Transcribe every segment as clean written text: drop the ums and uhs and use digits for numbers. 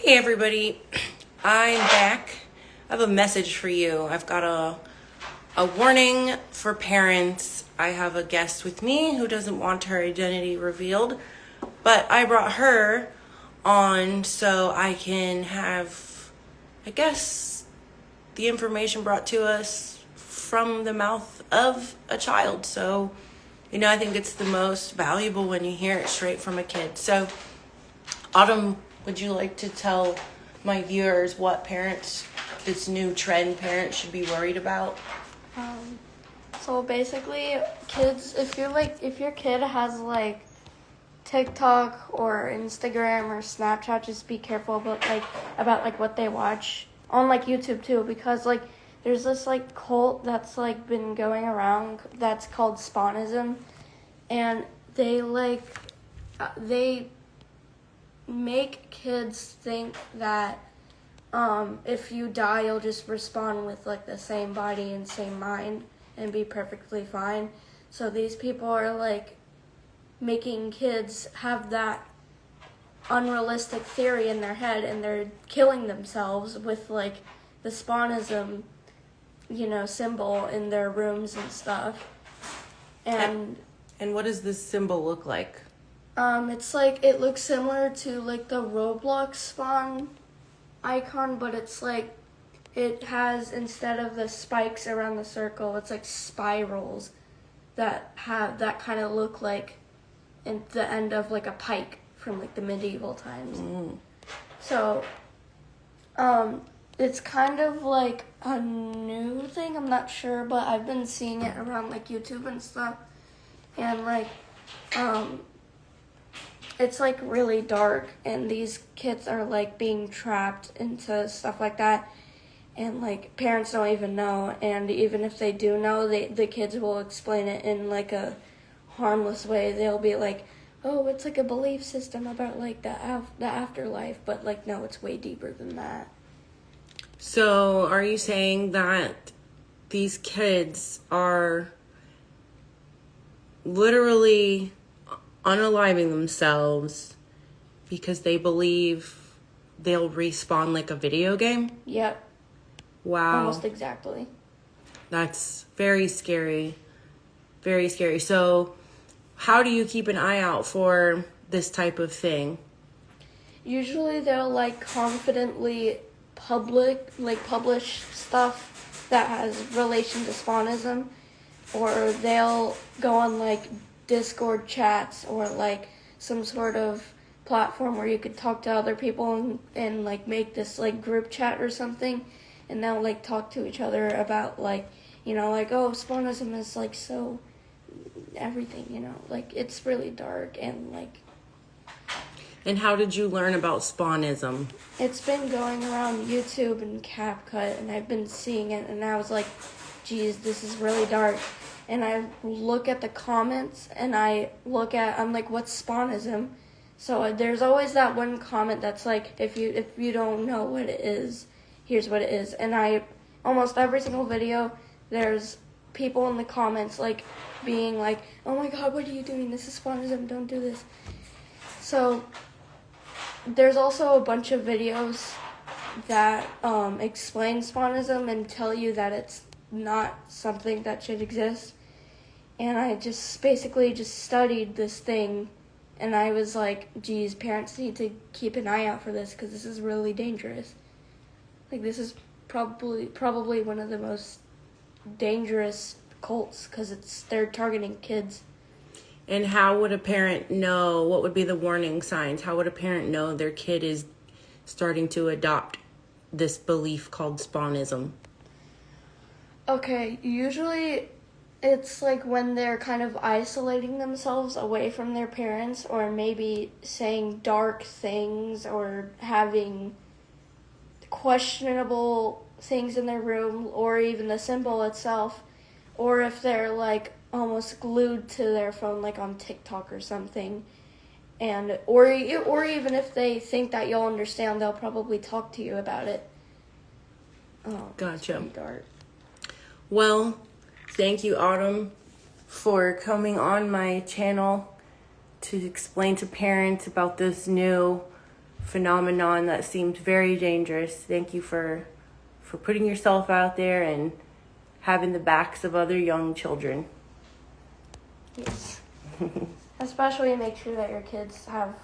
Hey everybody, I'm back. I have a message for you. I've got a warning for parents. I have a guest with me who doesn't want her identity revealed, but I brought her on so I can have, I guess, the information brought to us from the mouth of a child. So, I think it's the most valuable when you hear it straight from a kid. So, Autumn, would you like to tell my viewers what this new trend parents should be worried about? So basically, kids, if your kid has TikTok or Instagram or Snapchat, just be careful about what they watch on YouTube too, because there's this cult that's been going around that's called Spawnism, and they make kids think that if you die, you'll just respawn with the same body and same mind and be perfectly fine. So these people are making kids have that unrealistic theory in their head, and they're killing themselves with the Spawnism, symbol in their rooms and stuff. And what does this symbol look like? It looks similar to the Roblox Spawn icon, but it's it has, instead of the spikes around the circle, it's spirals that kind of look like in the end of a pike from the medieval times. So it's kind of a new thing, I'm not sure, but I've been seeing it around YouTube and stuff, and it's really dark, and these kids are being trapped into stuff like that, and parents don't even know, and even if they do know, the kids will explain it in a harmless way. They'll be oh, it's a belief system about the afterlife, but no, it's way deeper than that. So are you saying that these kids are literally unaliving themselves because they believe they'll respawn like a video game? Yep. Wow. Almost exactly. That's very scary. Very scary. So how do you keep an eye out for this type of thing? Usually they'll confidently publish stuff that has relation to Spawnism, or they'll go on Discord chats or some sort of platform where you could talk to other people and make this group chat or something, and they'll talk to each other about oh, Spawnism is so everything, it's really dark, And how did you learn about Spawnism? It's been going around YouTube and CapCut, and I've been seeing it, and I was geez, this is really dark. And I look at the comments, and I'm what's Spawnism? So there's always that one comment that's if you don't know what it is, here's what it is. And almost every single video, there's people in the comments being oh my god, what are you doing? This is Spawnism, don't do this. So there's also a bunch of videos that explain Spawnism and tell you that it's not something that should exist. And I just basically studied this thing, and I was geez, parents need to keep an eye out for this, because this is really dangerous. This is probably one of the most dangerous cults, because they're targeting kids. And how would a parent know? What would be the warning signs? How would a parent know their kid is starting to adopt this belief called Spawnism? Okay, usually it's when they're kind of isolating themselves away from their parents, or maybe saying dark things, or having questionable things in their room, or even the symbol itself, or if they're almost glued to their phone on TikTok or something, and or even if they think that you'll understand, they'll probably talk to you about it. Oh, gotcha. It's dark. Well, thank you, Autumn, for coming on my channel to explain to parents about this new phenomenon that seemed very dangerous. Thank you for putting yourself out there and having the backs of other young children. Yes. Especially make sure that your kids have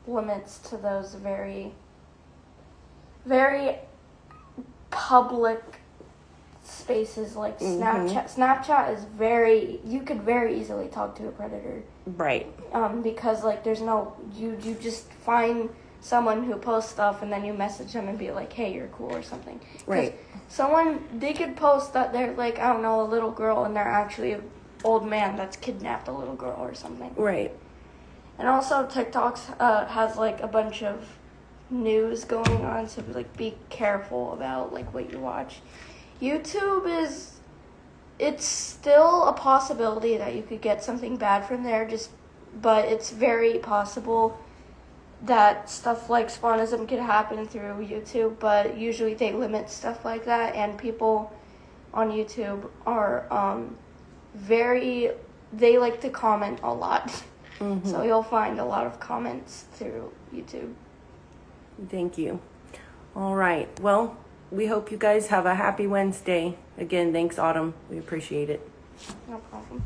limits to those very, very public spaces like Snapchat. Snapchat is you could very easily talk to a predator. Right. Because like there's no, you just find someone who posts stuff and then you message them and be like, hey, you're cool or something. Right. They could post that they're like, I don't know, a little girl and they're actually an old man that's kidnapped a little girl or something. Right. And also TikTok has like a bunch of news going on, so like be careful about like what you watch. YouTube it's still a possibility that you could get something bad from there, but it's very possible that stuff like spawnism could happen through YouTube, but usually they limit stuff like that, and people on YouTube are they like to comment a lot. Mm-hmm. So you'll find a lot of comments through YouTube. Thank you. All right. Well, we hope you guys have a happy Wednesday. Again, thanks, Autumn. We appreciate it. No problem.